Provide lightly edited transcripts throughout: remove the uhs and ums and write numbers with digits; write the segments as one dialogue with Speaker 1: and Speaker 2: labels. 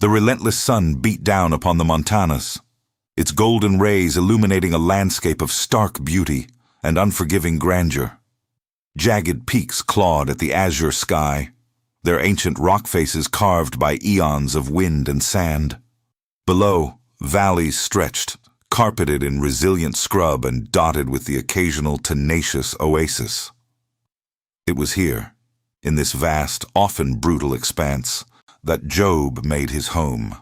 Speaker 1: The relentless sun beat down upon the Montanas, its golden rays illuminating a landscape of stark beauty and unforgiving grandeur. Jagged peaks clawed at the azure sky, their ancient rock faces carved by eons of wind and sand. Below, valleys stretched, carpeted in resilient scrub and dotted with the occasional tenacious oasis. It was here, in this vast, often brutal expanse, that Job made his home.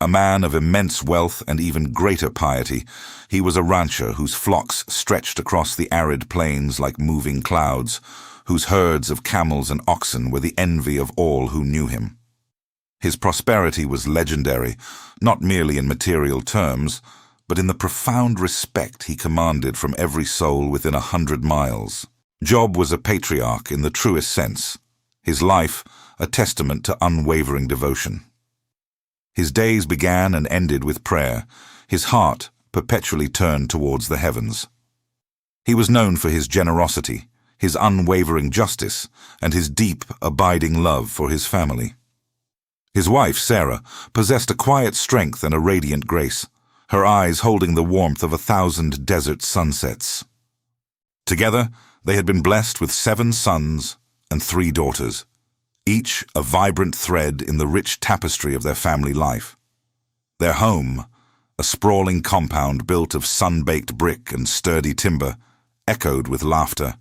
Speaker 1: A man of immense wealth and even greater piety, he was a rancher whose flocks stretched across the arid plains like moving clouds, whose herds of camels and oxen were the envy of all who knew him. His prosperity was legendary, not merely in material terms, but in the profound respect he commanded from every soul within 100 miles. Job was a patriarch in the truest sense, his life a testament to unwavering devotion. His days began and ended with prayer, his heart perpetually turned towards the heavens. He was known for his generosity, his unwavering justice, and his deep, abiding love for his family. His wife, Sarah, possessed a quiet strength and a radiant grace, her eyes holding the warmth of 1,000 desert sunsets. Together, they had been blessed with 7 sons and 3 daughters, each a vibrant thread in the rich tapestry of their family life. Their home, a sprawling compound built of sun-baked brick and sturdy timber, echoed with laughter,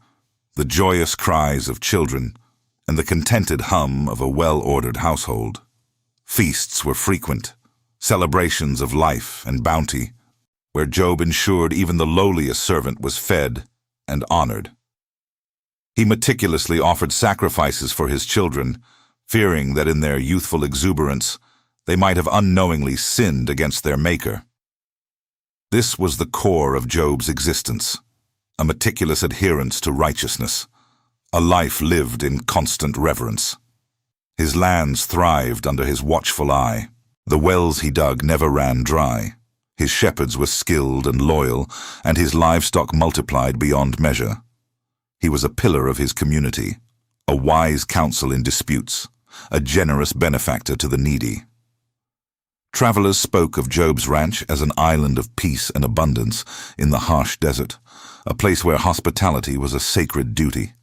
Speaker 1: the joyous cries of children, and the contented hum of a well-ordered household. Feasts were frequent, celebrations of life and bounty, where Job ensured even the lowliest servant was fed and honored. He meticulously offered sacrifices for his children, fearing that in their youthful exuberance they might have unknowingly sinned against their Maker. This was the core of Job's existence, a meticulous adherence to righteousness, a life lived in constant reverence. His lands thrived under his watchful eye. The wells he dug never ran dry. His shepherds were skilled and loyal, and his livestock multiplied beyond measure. He was a pillar of his community, a wise counsel in disputes, a generous benefactor to the needy. Travelers spoke of Job's ranch as an island of peace and abundance in the harsh desert, a place where hospitality was a sacred duty.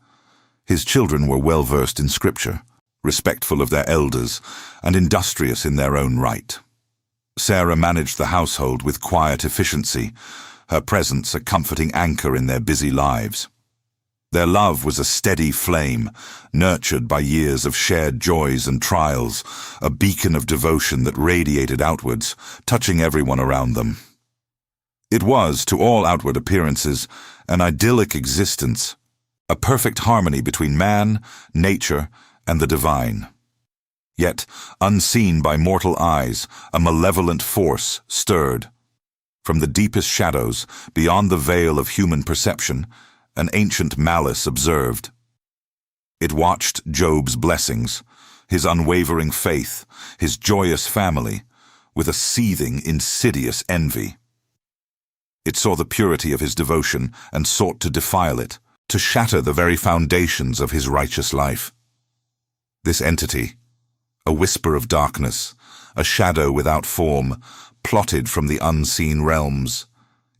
Speaker 1: His children were well versed in Scripture, respectful of their elders, and industrious in their own right. Sarah managed the household with quiet efficiency, her presence a comforting anchor in their busy lives. Their love was a steady flame, nurtured by years of shared joys and trials, a beacon of devotion that radiated outwards, touching everyone around them. It was, to all outward appearances, an idyllic existence, a perfect harmony between man, nature, and the divine. Yet, unseen by mortal eyes, a malevolent force stirred. From the deepest shadows, beyond the veil of human perception, an ancient malice observed. It watched Job's blessings, his unwavering faith, his joyous family, with a seething, insidious envy. It saw the purity of his devotion and sought to defile it, to shatter the very foundations of his righteous life. This entity, a whisper of darkness, a shadow without form, plotted from the unseen realms,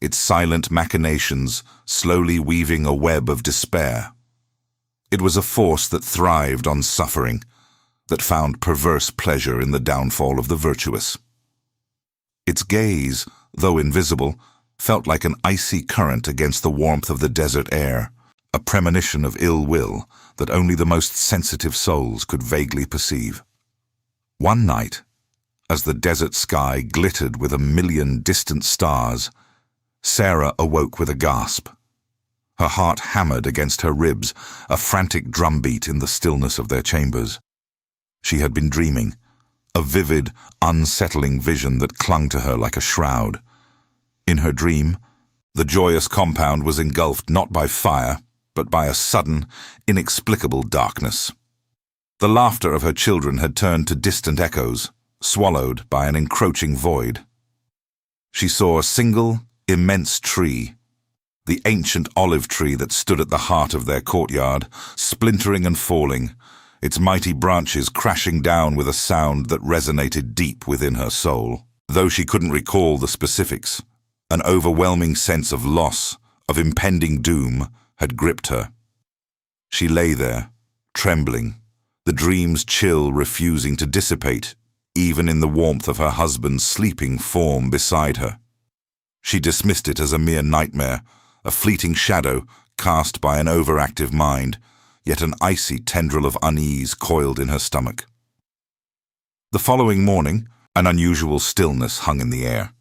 Speaker 1: its silent machinations slowly weaving a web of despair. It was a force that thrived on suffering, that found perverse pleasure in the downfall of the virtuous. Its gaze, though invisible, felt like an icy current against the warmth of the desert air, a premonition of ill will that only the most sensitive souls could vaguely perceive. One night, as the desert sky glittered with 1,000,000 distant stars, Sarah awoke with a gasp. Her heart hammered against her ribs, a frantic drumbeat in the stillness of their chambers. She had been dreaming, a vivid, unsettling vision that clung to her like a shroud. In her dream, the joyous compound was engulfed not by fire, but by a sudden, inexplicable darkness. The laughter of her children had turned to distant echoes, swallowed by an encroaching void. She saw a single, immense tree, the ancient olive tree that stood at the heart of their courtyard, splintering and falling, its mighty branches crashing down with a sound that resonated deep within her soul. Though she couldn't recall the specifics, an overwhelming sense of loss, of impending doom, had gripped her. She lay there, trembling, the dream's chill refusing to dissipate, even in the warmth of her husband's sleeping form beside her. She dismissed it as a mere nightmare, a fleeting shadow cast by an overactive mind, yet an icy tendril of unease coiled in her stomach. The following morning, an unusual stillness hung in the air.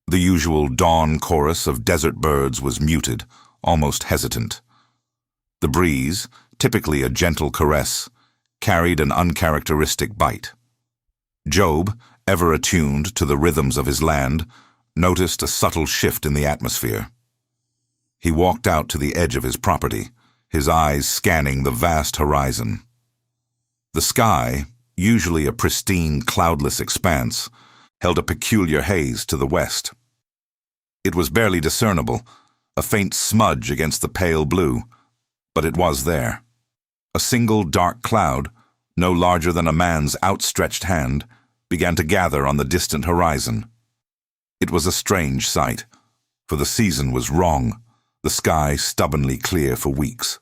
Speaker 1: The usual dawn chorus of desert birds was muted, almost hesitant. The breeze, typically a gentle caress, carried an uncharacteristic bite. Job, ever attuned to the rhythms of his land, noticed a subtle shift in the atmosphere. He walked out to the edge of his property, his eyes scanning the vast horizon. The sky, usually a pristine, cloudless expanse, held a peculiar haze to the west. It was barely discernible, a faint smudge against the pale blue, but it was there. A single dark cloud, no larger than a man's outstretched hand, began to gather on the distant horizon. It was a strange sight, for the season was wrong, the sky stubbornly clear for weeks.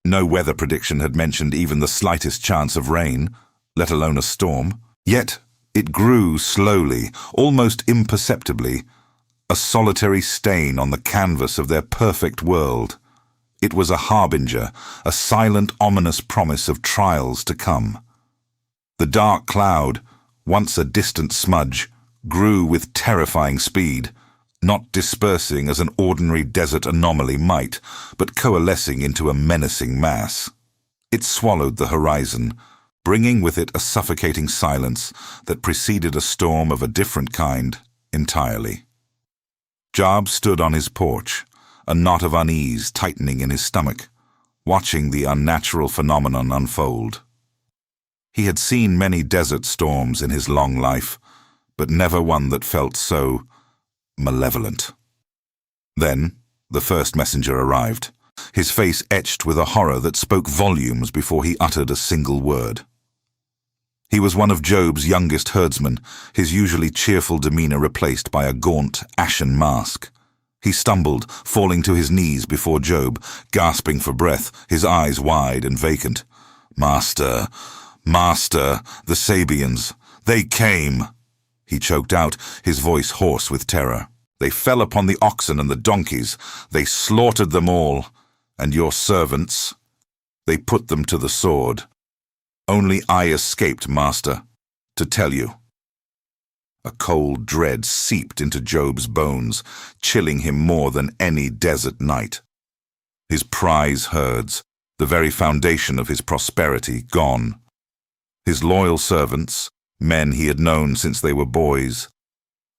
Speaker 1: No weather prediction had mentioned even the slightest chance of rain, let alone a storm. Yet it grew slowly, almost imperceptibly, a solitary stain on the canvas of their perfect world. It was a harbinger, a silent, ominous promise of trials to come. The dark cloud, once a distant smudge, grew with terrifying speed, not dispersing as an ordinary desert anomaly might, but coalescing into a menacing mass. It swallowed the horizon, bringing with it a suffocating silence that preceded a storm of a different kind entirely. Job stood on his porch, a knot of unease tightening in his stomach, watching the unnatural phenomenon unfold. He had seen many desert storms in his long life, but never one that felt so malevolent. Then, the first messenger arrived, his face etched with a horror that spoke volumes before he uttered a single word. He was one of Job's youngest herdsmen, his usually cheerful demeanor replaced by a gaunt, ashen mask. He stumbled, falling to his knees before Job, gasping for breath, his eyes wide and vacant. "Master, Master, the Sabians, they came!" He choked out, his voice hoarse with terror. "They fell upon the oxen and the donkeys. They slaughtered them all. And your servants, they put them to the sword. Only I escaped, Master, to tell you." A cold dread seeped into Job's bones, chilling him more than any desert night. His prize herds, the very foundation of his prosperity, gone. His loyal servants, men he had known since they were boys,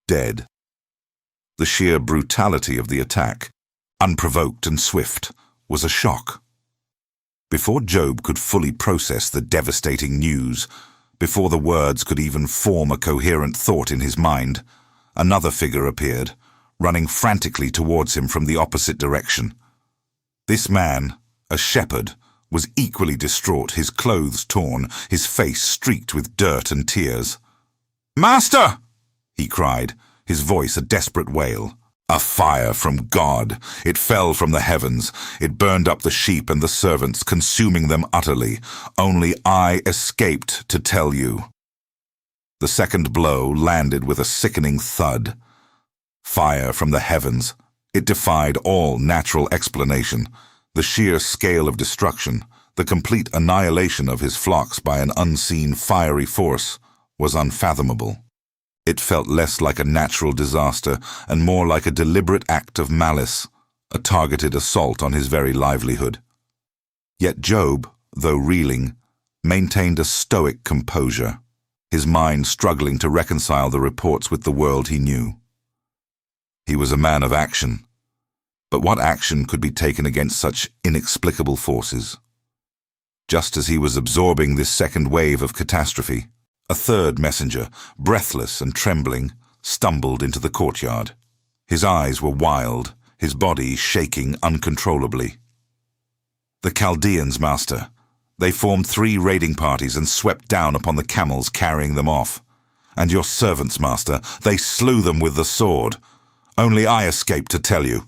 Speaker 1: dead. The sheer brutality of the attack, unprovoked and swift, was a shock. Before Job could fully process the devastating news, before the words could even form a coherent thought in his mind, another figure appeared, running frantically towards him from the opposite direction. This man, a shepherd, was equally distraught, his clothes torn, his face streaked with dirt and tears. "Master!" he cried, his voice a desperate wail. "A fire from God. It fell from the heavens. It burned up the sheep and the servants, consuming them utterly. Only I escaped to tell you." The second blow landed with a sickening thud. Fire from the heavens. It defied all natural explanation. The sheer scale of destruction, the complete annihilation of his flocks by an unseen fiery force, was unfathomable. It felt less like a natural disaster and more like a deliberate act of malice, a targeted assault on his very livelihood. Yet Job, though reeling, maintained a stoic composure, his mind struggling to reconcile the reports with the world he knew. He was a man of action, but what action could be taken against such inexplicable forces? Just as he was absorbing this second wave of catastrophe, a third messenger, breathless and trembling, stumbled into the courtyard. His eyes were wild, his body shaking uncontrollably. "The Chaldeans, Master. They formed 3 raiding parties and swept down upon the camels, carrying them off. And your servants, master, they slew them with the sword. Only I escaped to tell you."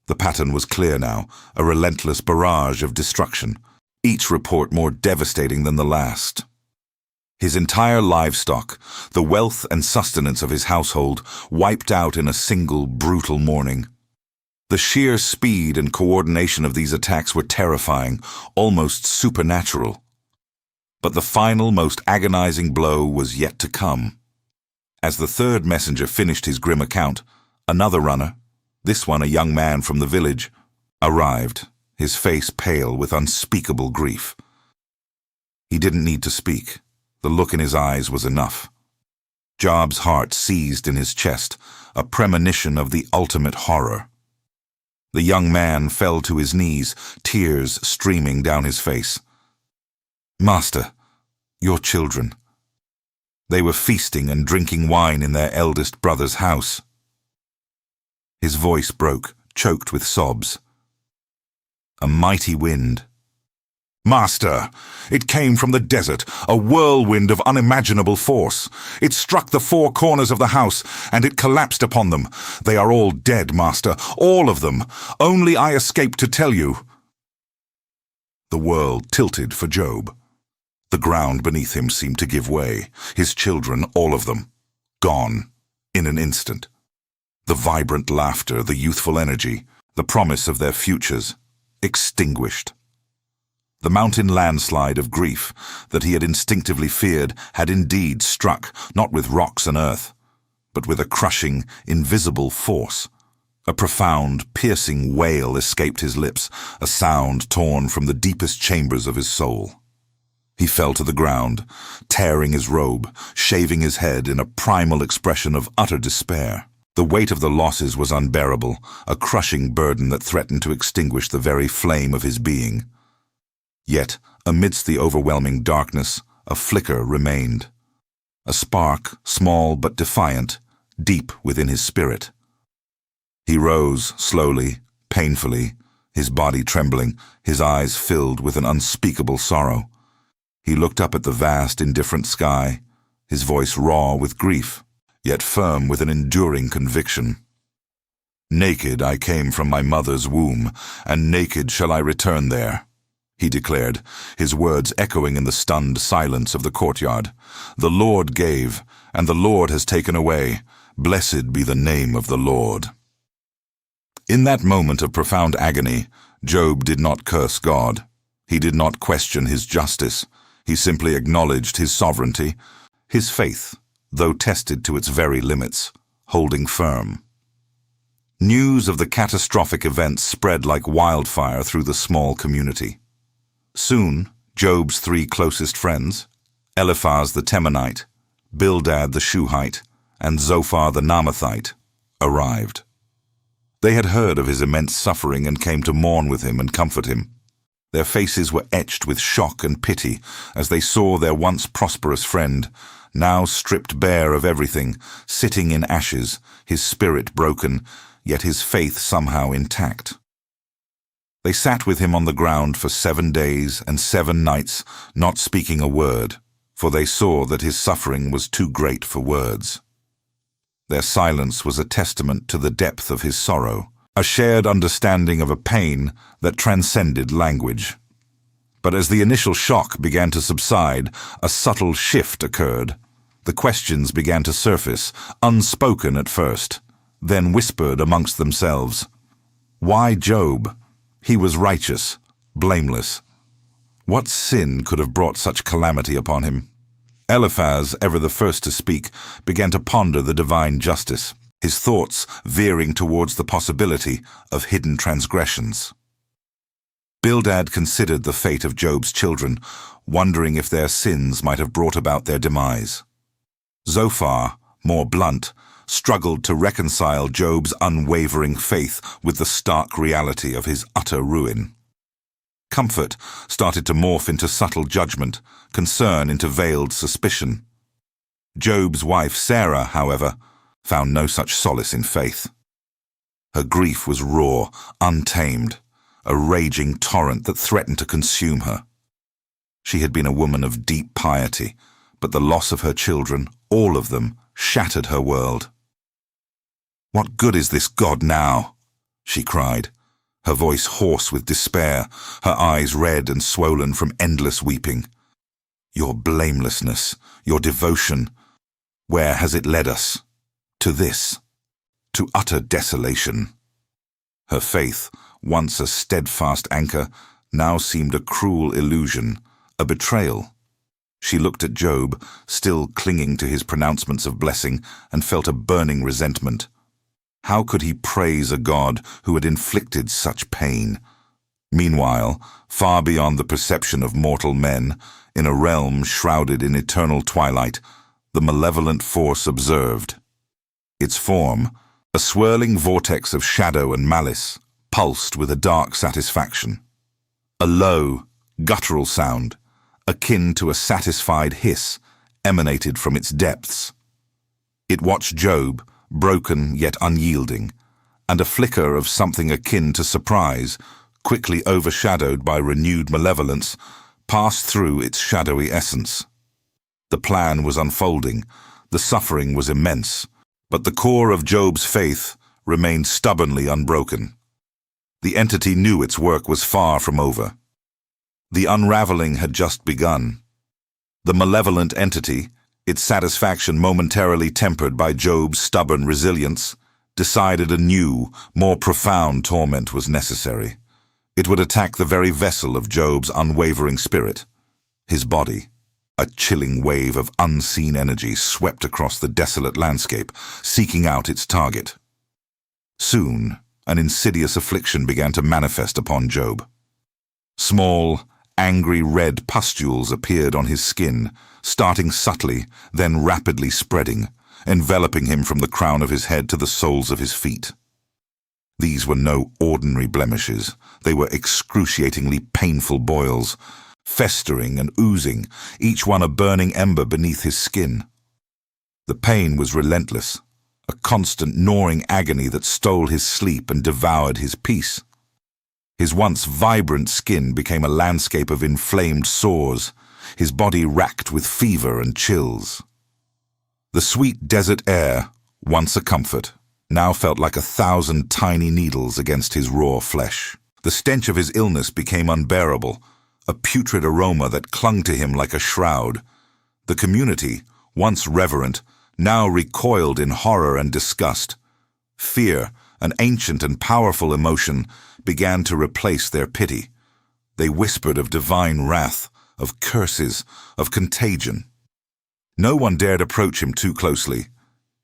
Speaker 1: The pattern was clear now, a relentless barrage of destruction, each report more devastating than the last. His entire livestock, the wealth and sustenance of his household, wiped out in a single brutal morning. The sheer speed and coordination of these attacks were terrifying, almost supernatural. But the final, most agonizing blow was yet to come. As the 3rd messenger finished his grim account, another runner, this one a young man from the village, arrived, his face pale with unspeakable grief. He didn't need to speak. The look in his eyes was enough. Job's heart seized in his chest, a premonition of the ultimate horror. The young man fell to his knees, tears streaming down his face. "Master, your children. They were feasting and drinking wine in their eldest brother's house." His voice broke, choked with sobs. A mighty wind. "Master, it came from the desert, a whirlwind of unimaginable force. It struck the 4 corners of the house, and it collapsed upon them. They are all dead, master, all of them. Only I escaped to tell you." The world tilted for Job. The ground beneath him seemed to give way. His children, all of them, gone, in an instant. The vibrant laughter, the youthful energy, the promise of their futures, extinguished. The mountain landslide of grief that he had instinctively feared had indeed struck, not with rocks and earth, but with a crushing, invisible force. A profound, piercing wail escaped his lips, a sound torn from the deepest chambers of his soul. He fell to the ground, tearing his robe, shaving his head in a primal expression of utter despair. The weight of the losses was unbearable, a crushing burden that threatened to extinguish the very flame of his being. Yet, amidst the overwhelming darkness, a flicker remained. A spark, small but defiant, deep within his spirit. He rose slowly, painfully, his body trembling, his eyes filled with an unspeakable sorrow. He looked up at the vast, indifferent sky, his voice raw with grief, yet firm with an enduring conviction. "Naked I came from my mother's womb, and naked shall I return there," he declared, his words echoing in the stunned silence of the courtyard. "The Lord gave, and the Lord has taken away. Blessed be the name of the Lord." In that moment of profound agony, Job did not curse God. He did not question his justice. He simply acknowledged his sovereignty, his faith, though tested to its very limits, holding firm. News of the catastrophic event spread like wildfire through the small community. Soon, Job's 3 closest friends, Eliphaz the Temanite, Bildad the Shuhite, and Zophar the Naamathite, arrived. They had heard of his immense suffering and came to mourn with him and comfort him. Their faces were etched with shock and pity as they saw their once prosperous friend, now stripped bare of everything, sitting in ashes, his spirit broken, yet his faith somehow intact. They sat with him on the ground for 7 days and 7 nights, not speaking a word, for they saw that his suffering was too great for words. Their silence was a testament to the depth of his sorrow, a shared understanding of a pain that transcended language. But as the initial shock began to subside, a subtle shift occurred. The questions began to surface, unspoken at first, then whispered amongst themselves. Why Job? He was righteous, blameless. What sin could have brought such calamity upon him? Eliphaz, ever the first to speak, began to ponder the divine justice, his thoughts veering towards the possibility of hidden transgressions. Bildad considered the fate of Job's children, wondering if their sins might have brought about their demise. Zophar, more blunt, struggled to reconcile Job's unwavering faith with the stark reality of his utter ruin. Comfort started to morph into subtle judgment, concern into veiled suspicion. Job's wife Sarah, however, found no such solace in faith. Her grief was raw, untamed, a raging torrent that threatened to consume her. She had been a woman of deep piety, but the loss of her children, all of them, shattered her world. "What good is this God now?" she cried, her voice hoarse with despair, her eyes red and swollen from endless weeping. "Your blamelessness, your devotion, where has it led us? To this, to utter desolation." Her faith, once a steadfast anchor, now seemed a cruel illusion, a betrayal. She looked at Job, still clinging to his pronouncements of blessing, and felt a burning resentment. How could he praise a God who had inflicted such pain? Meanwhile, far beyond the perception of mortal men, in a realm shrouded in eternal twilight, the malevolent force observed. Its form, a swirling vortex of shadow and malice, pulsed with a dark satisfaction. A low, guttural sound, akin to a satisfied hiss, emanated from its depths. It watched Job, broken yet unyielding, and a flicker of something akin to surprise, quickly overshadowed by renewed malevolence, passed through its shadowy essence. The plan was unfolding, the suffering was immense, but the core of Job's faith remained stubbornly unbroken. The entity knew its work was far from over. The unraveling had just begun. The malevolent entity, its satisfaction momentarily tempered by Job's stubborn resilience, decided a new, more profound torment was necessary. It would attack the very vessel of Job's unwavering spirit, his body. A chilling wave of unseen energy swept across the desolate landscape, seeking out its target. Soon, an insidious affliction began to manifest upon Job. Small, angry red pustules appeared on his skin, starting subtly, then rapidly spreading, enveloping him from the crown of his head to the soles of his feet. These were no ordinary blemishes. They were excruciatingly painful boils, festering and oozing, each one a burning ember beneath his skin. The pain was relentless, a constant gnawing agony that stole his sleep and devoured his peace. His once vibrant skin became a landscape of inflamed sores, his body racked with fever and chills. The sweet desert air, once a comfort, now felt like 1,000 tiny needles against his raw flesh. The stench of his illness became unbearable, a putrid aroma that clung to him like a shroud. The community, once reverent, now recoiled in horror and disgust. Fear, an ancient and powerful emotion, began to replace their pity. They whispered of divine wrath, of curses, of contagion. No one dared approach him too closely.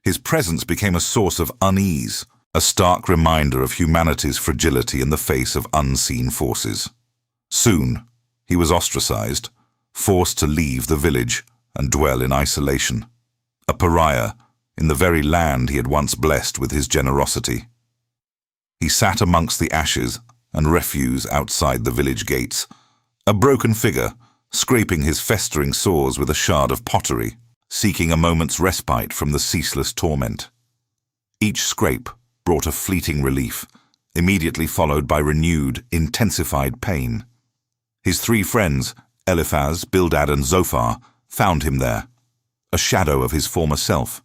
Speaker 1: His presence became a source of unease, a stark reminder of humanity's fragility in the face of unseen forces. Soon, he was ostracized, forced to leave the village and dwell in isolation. A pariah in the very land he had once blessed with his generosity. He sat amongst the ashes and refuse outside the village gates, a broken figure, scraping his festering sores with a shard of pottery, seeking a moment's respite from the ceaseless torment. Each scrape brought a fleeting relief, immediately followed by renewed, intensified pain. His 3 friends, Eliphaz, Bildad, and Zophar, found him there, a shadow of his former self.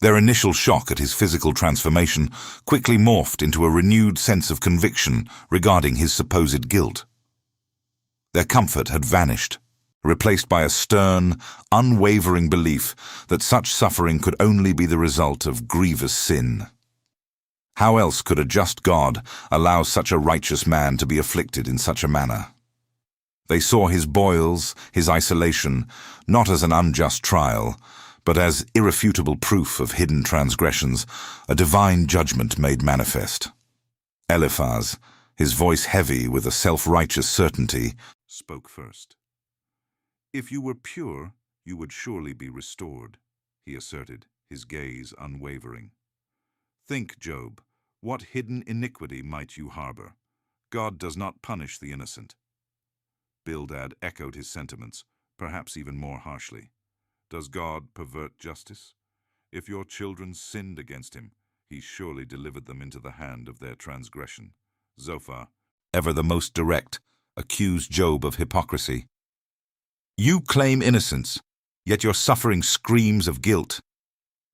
Speaker 1: Their initial shock at his physical transformation quickly morphed into a renewed sense of conviction regarding his supposed guilt. Their comfort had vanished, replaced by a stern, unwavering belief that such suffering could only be the result of grievous sin. How else could a just God allow such a righteous man to be afflicted in such a manner? They saw his boils, his isolation, not as an unjust trial, but as irrefutable proof of hidden transgressions, a divine judgment made manifest. Eliphaz, his voice heavy with a self-righteous certainty, spoke first. "If you were pure, you would surely be restored," he asserted, his gaze unwavering. "Think, Job, what hidden iniquity might you harbor? God does not punish the innocent." Bildad echoed his sentiments, perhaps even more harshly. "Does God pervert justice? If your children sinned against him, he surely delivered them into the hand of their transgression." Zophar, ever the most direct, accused Job of hypocrisy. You claim innocence, yet your suffering screams of guilt.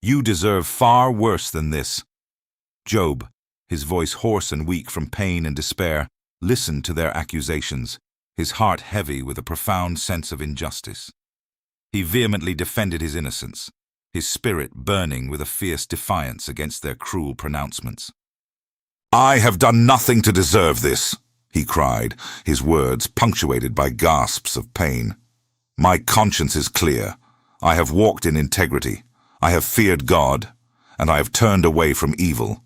Speaker 1: You deserve far worse than this. Job, his voice hoarse and weak from pain and despair, listened to their accusations, his heart heavy with a profound sense of injustice. He vehemently defended his innocence, his spirit burning with a fierce defiance against their cruel pronouncements. "I have done nothing to deserve this," he cried, his words punctuated by gasps of pain. "My conscience is clear. I have walked in integrity. I have feared God, and I have turned away from evil.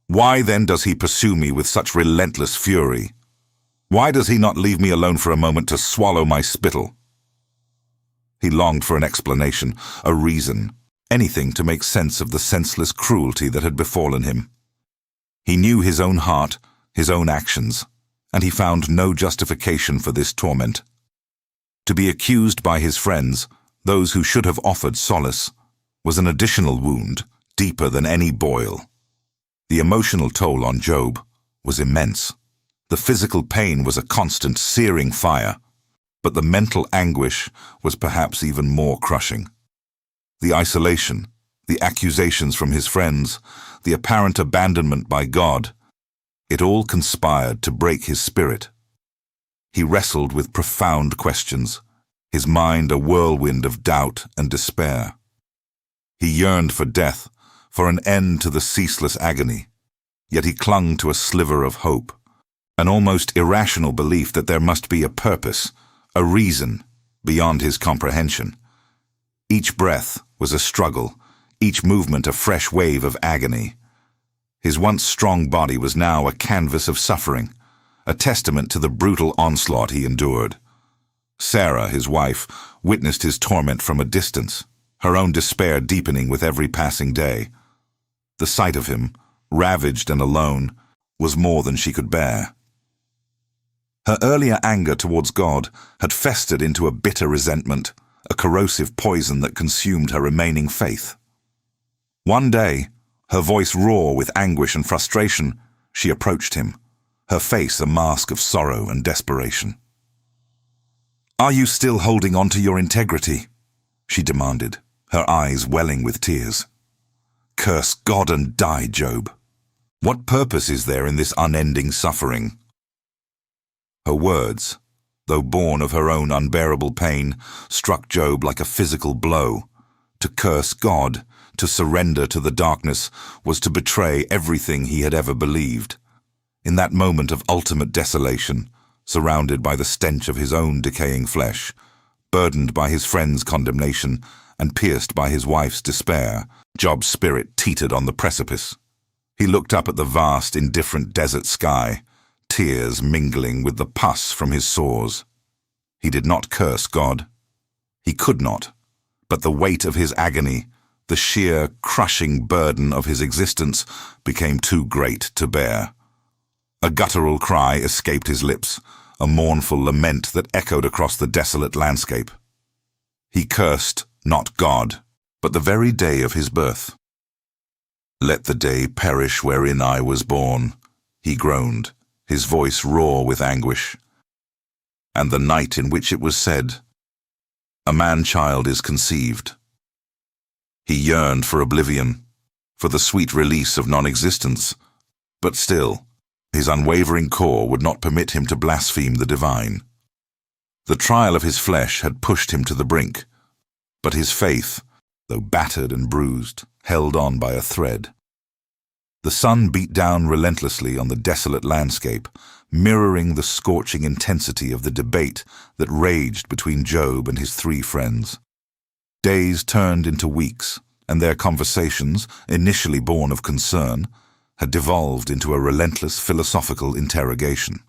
Speaker 1: Why then does he pursue me with such relentless fury? Why does he not leave me alone for a moment to swallow my spittle?" He longed for an explanation, a reason, anything to make sense of the senseless cruelty that had befallen him. He knew his own heart, his own actions, and he found no justification for this torment. To be accused by his friends, those who should have offered solace, was an additional wound, deeper than any boil. The emotional toll on Job was immense. The physical pain was a constant searing fire, but the mental anguish was perhaps even more crushing. The isolation, the accusations from his friends, the apparent abandonment by God, it all conspired to break his spirit. He wrestled with profound questions, his mind a whirlwind of doubt and despair. He yearned for death, for an end to the ceaseless agony, yet he clung to a sliver of hope, an almost irrational belief that there must be a purpose, a reason, beyond his comprehension. Each breath was a struggle, each movement a fresh wave of agony. His once strong body was now a canvas of suffering, a testament to the brutal onslaught he endured. Sarah, his wife, witnessed his torment from a distance, her own despair deepening with every passing day. The sight of him, ravaged and alone, was more than she could bear. Her earlier anger towards God had festered into a bitter resentment, a corrosive poison that consumed her remaining faith. One day, her voice raw with anguish and frustration, she approached him, her face a mask of sorrow and desperation. "Are you still holding on to your integrity?" she demanded, her eyes welling with tears. "Curse God and die, Job. What purpose is there in this unending suffering?" Her words, though born of her own unbearable pain, struck Job like a physical blow. To curse God, to surrender to the darkness, was to betray everything he had ever believed. In that moment of ultimate desolation, surrounded by the stench of his own decaying flesh, burdened by his friend's condemnation, and pierced by his wife's despair, Job's spirit teetered on the precipice. He looked up at the vast, indifferent desert sky, tears mingling with the pus from his sores. He did not curse God. He could not, but the weight of his agony, the sheer, crushing burden of his existence, became too great to bear. A guttural cry escaped his lips, a mournful lament that echoed across the desolate landscape. He cursed not God, but the very day of his birth. "Let the day perish wherein I was born," he groaned, his voice raw with anguish. "And the night in which it was said, a man-child is conceived." He yearned for oblivion, for the sweet release of non-existence, but still, his unwavering core would not permit him to blaspheme the divine. The trial of his flesh had pushed him to the brink, but his faith, though battered and bruised, held on by a thread. The sun beat down relentlessly on the desolate landscape, mirroring the scorching intensity of the debate that raged between Job and his three friends. Days turned into weeks, and their conversations, initially born of concern, had devolved into a relentless philosophical interrogation.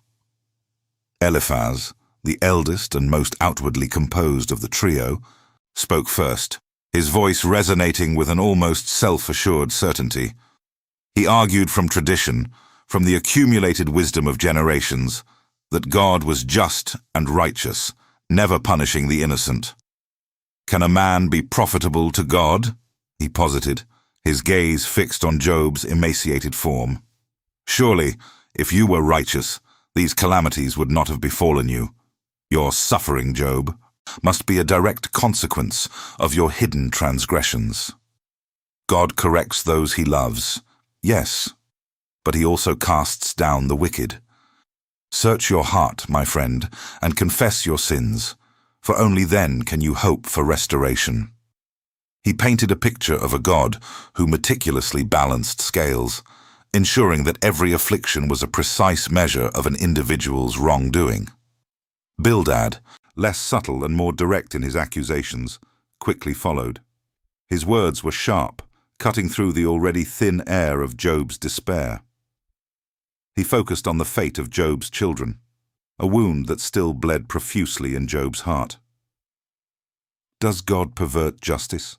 Speaker 1: Eliphaz, the eldest and most outwardly composed of the trio, spoke first, his voice resonating with an almost self-assured certainty. He argued from tradition, from the accumulated wisdom of generations, that God was just and righteous, never punishing the innocent. "Can a man be profitable to God?" he posited, his gaze fixed on Job's emaciated form. "Surely, if you were righteous, these calamities would not have befallen you. Your suffering, Job, must be a direct consequence of your hidden transgressions. God corrects those he loves, yes, but he also casts down the wicked. Search your heart, my friend, and confess your sins, for only then can you hope for restoration. He painted a picture of a God who meticulously balanced scales, ensuring that every affliction was a precise measure of an individual's wrongdoing. Bildad, less subtle and more direct in his accusations, quickly followed. His words were sharp, cutting through the already thin air of Job's despair. He focused on the fate of Job's children, a wound that still bled profusely in Job's heart. Does God pervert justice?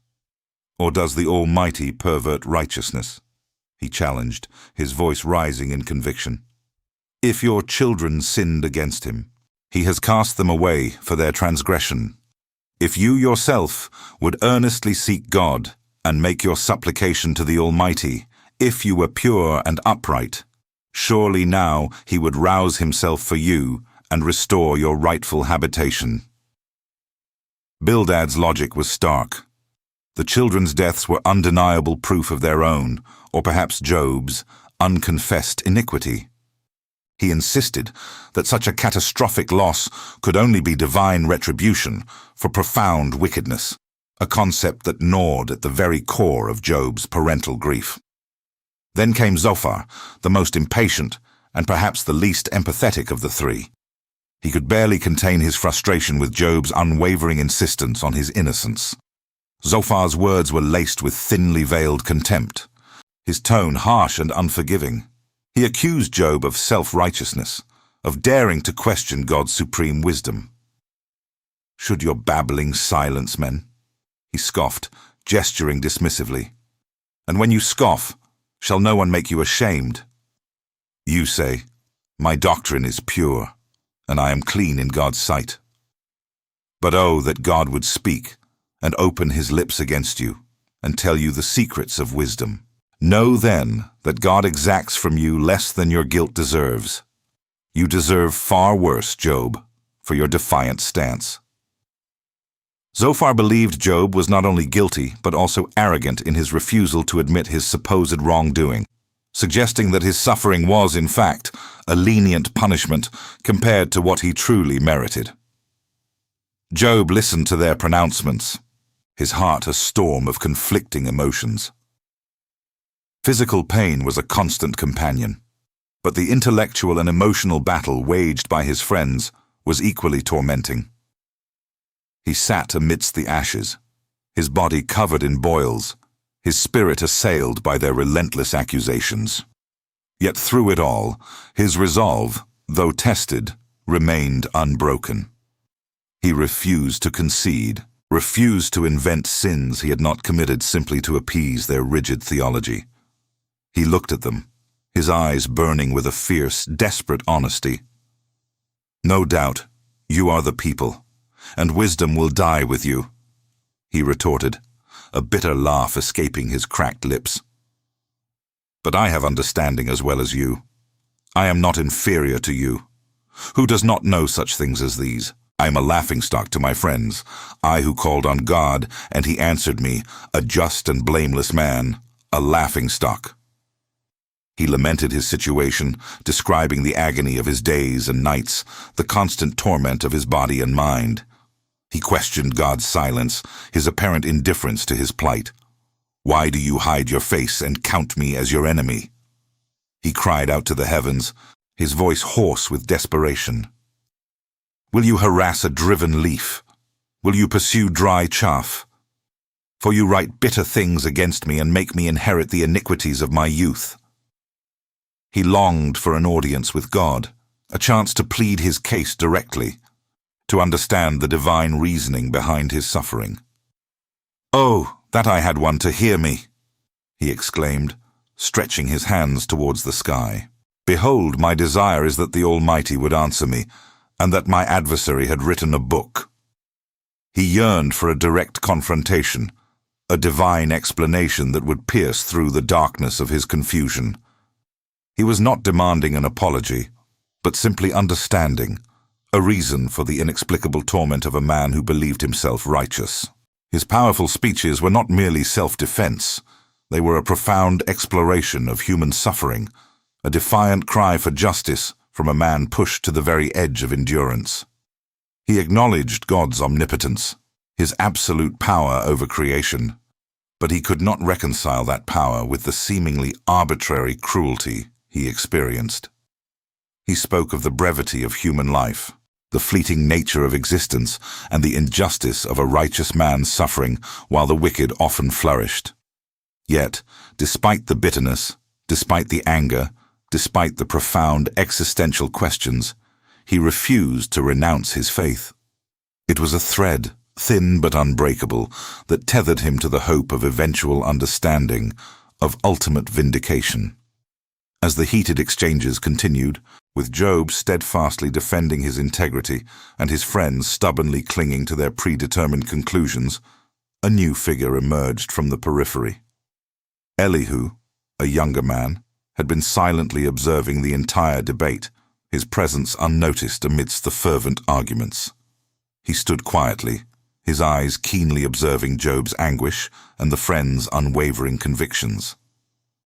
Speaker 1: Or does the Almighty pervert righteousness? He challenged, his voice rising in conviction. If your children sinned against him, he has cast them away for their transgression. If you yourself would earnestly seek God and make your supplication to the Almighty, if you were pure and upright, surely now he would rouse himself for you and restore your rightful habitation. Bildad's logic was stark. The children's deaths were undeniable proof of their own, or perhaps Job's, unconfessed iniquity. He insisted that such a catastrophic loss could only be divine retribution for profound wickedness, a concept that gnawed at the very core of Job's parental grief. Then came Zophar, the most impatient and perhaps the least empathetic of the three. He could barely contain his frustration with Job's unwavering insistence on his innocence. Zophar's words were laced with thinly veiled contempt, his tone harsh and unforgiving. He accused Job of self-righteousness, of daring to question God's supreme wisdom. "Should your babbling silence men?" he scoffed, gesturing dismissively. "And when you scoff, shall no one make you ashamed? You say, 'My doctrine is pure, and I am clean in God's sight.' But oh, that God would speak and open his lips against you, and tell you the secrets of wisdom. Know then that God exacts from you less than your guilt deserves. You deserve far worse, Job, for your defiant stance." Zophar believed Job was not only guilty, but also arrogant in his refusal to admit his supposed wrongdoing, suggesting that his suffering was, in fact, a lenient punishment compared to what he truly merited. Job listened to their pronouncements, his heart a storm of conflicting emotions. Physical pain was a constant companion, but the intellectual and emotional battle waged by his friends was equally tormenting. He sat amidst the ashes, his body covered in boils, his spirit assailed by their relentless accusations. Yet through it all, his resolve, though tested, remained unbroken. He refused to concede, refused to invent sins he had not committed simply to appease their rigid theology. He looked at them, his eyes burning with a fierce, desperate honesty. "No doubt, you are the people, and wisdom will die with you," he retorted, a bitter laugh escaping his cracked lips. "But I have understanding as well as you. I am not inferior to you. Who does not know such things as these? I am a laughingstock to my friends, I who called on God, and he answered me, a just and blameless man, a laughingstock." He lamented his situation, describing the agony of his days and nights, the constant torment of his body and mind. He questioned God's silence, his apparent indifference to his plight. "Why do you hide your face and count me as your enemy?" He cried out to the heavens, his voice hoarse with desperation. "Will you harass a driven leaf? Will you pursue dry chaff? For you write bitter things against me and make me inherit the iniquities of my youth." He longed for an audience with God, a chance to plead his case directly, to understand the divine reasoning behind his suffering. "Oh, that I had one to hear me!" he exclaimed, stretching his hands towards the sky. "Behold, my desire is that the Almighty would answer me, and that my adversary had written a book." He yearned for a direct confrontation, a divine explanation that would pierce through the darkness of his confusion. He was not demanding an apology, but simply understanding, a reason for the inexplicable torment of a man who believed himself righteous. His powerful speeches were not merely self-defense. They were a profound exploration of human suffering, a defiant cry for justice from a man pushed to the very edge of endurance. He acknowledged God's omnipotence, his absolute power over creation, but he could not reconcile that power with the seemingly arbitrary cruelty he experienced. He spoke of the brevity of human life, the fleeting nature of existence, and the injustice of a righteous man's suffering while the wicked often flourished. Yet, despite the bitterness, despite the anger, despite the profound existential questions, he refused to renounce his faith. It was a thread, thin but unbreakable, that tethered him to the hope of eventual understanding, of ultimate vindication. As the heated exchanges continued, with Job steadfastly defending his integrity and his friends stubbornly clinging to their predetermined conclusions, a new figure emerged from the periphery. Elihu, a younger man, had been silently observing the entire debate, his presence unnoticed amidst the fervent arguments. He stood quietly, his eyes keenly observing Job's anguish and the friends' unwavering convictions.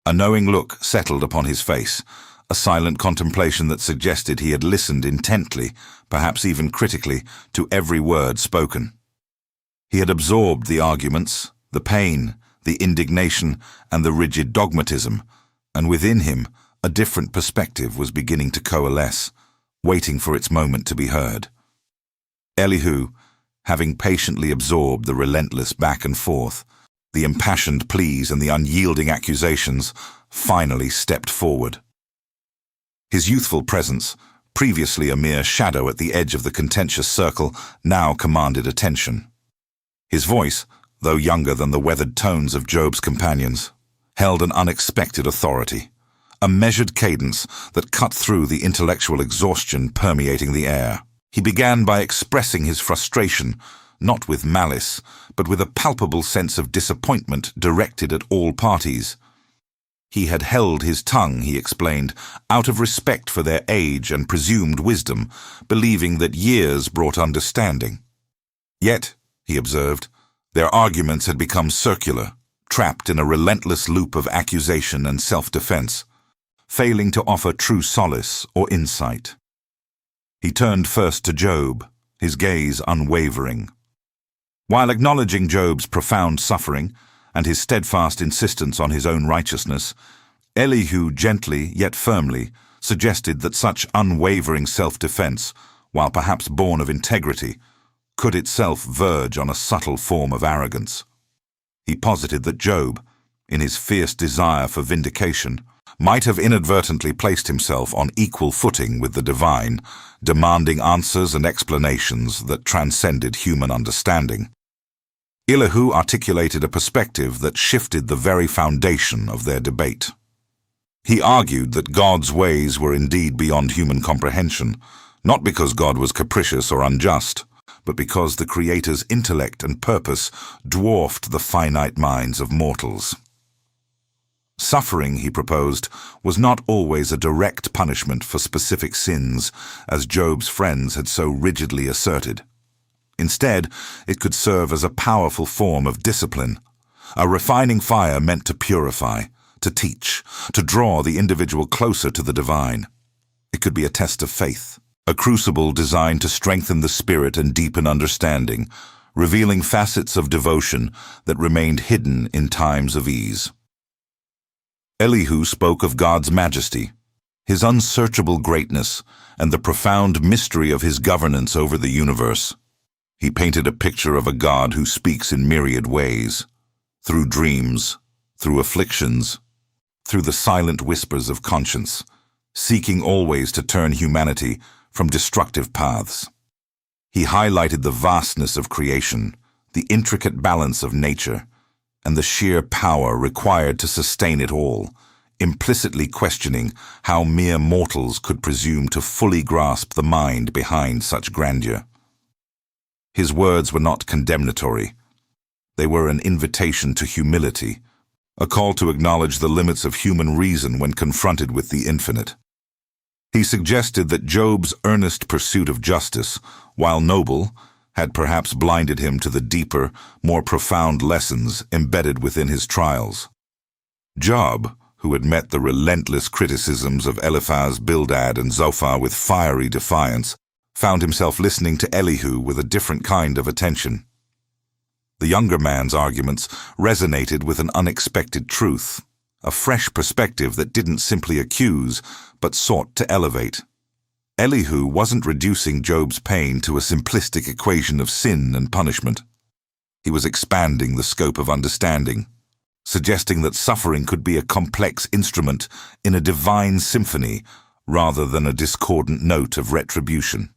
Speaker 1: A knowing look settled upon his face, a silent contemplation that suggested he had listened intently, perhaps even critically, to every word spoken. He had absorbed the arguments, the pain, the indignation, and the rigid dogmatism, and within him a different perspective was beginning to coalesce, waiting for its moment to be heard. Elihu, having patiently absorbed the relentless back and forth, the impassioned pleas and the unyielding accusations, finally stepped forward. His youthful presence, previously a mere shadow at the edge of the contentious circle, now commanded attention. His voice, though younger than the weathered tones of Job's companions, held an unexpected authority, a measured cadence that cut through the intellectual exhaustion permeating the air. He began by expressing his frustration, not with malice, but with a palpable sense of disappointment directed at all parties. He had held his tongue, he explained, out of respect for their age and presumed wisdom, believing that years brought understanding. Yet, he observed, their arguments had become circular, trapped in a relentless loop of accusation and self-defense, failing to offer true solace or insight. He turned first to Job, his gaze unwavering. While acknowledging Job's profound suffering and his steadfast insistence on his own righteousness, Elihu gently yet firmly suggested that such unwavering self-defense, while perhaps born of integrity, could itself verge on a subtle form of arrogance. He posited that Job, in his fierce desire for vindication, might have inadvertently placed himself on equal footing with the divine, demanding answers and explanations that transcended human understanding. Elihu articulated a perspective that shifted the very foundation of their debate. He argued that God's ways were indeed beyond human comprehension, not because God was capricious or unjust, but because the Creator's intellect and purpose dwarfed the finite minds of mortals. Suffering, he proposed, was not always a direct punishment for specific sins, as Job's friends had so rigidly asserted. Instead, it could serve as a powerful form of discipline, a refining fire meant to purify, to teach, to draw the individual closer to the divine. It could be a test of faith, a crucible designed to strengthen the spirit and deepen understanding, revealing facets of devotion that remained hidden in times of ease. Elihu spoke of God's majesty, his unsearchable greatness, and the profound mystery of his governance over the universe. He painted a picture of a God who speaks in myriad ways, through dreams, through afflictions, through the silent whispers of conscience, seeking always to turn humanity from destructive paths. He highlighted the vastness of creation, the intricate balance of nature, and the sheer power required to sustain it all, implicitly questioning how mere mortals could presume to fully grasp the mind behind such grandeur. His words were not condemnatory. They were an invitation to humility, a call to acknowledge the limits of human reason when confronted with the infinite. He suggested that Job's earnest pursuit of justice, while noble, had perhaps blinded him to the deeper, more profound lessons embedded within his trials. Job, who had met the relentless criticisms of Eliphaz, Bildad, and Zophar with fiery defiance, found himself listening to Elihu with a different kind of attention. The younger man's arguments resonated with an unexpected truth, a fresh perspective that didn't simply accuse, but sought to elevate. Elihu wasn't reducing Job's pain to a simplistic equation of sin and punishment. He was expanding the scope of understanding, suggesting that suffering could be a complex instrument in a divine symphony rather than a discordant note of retribution.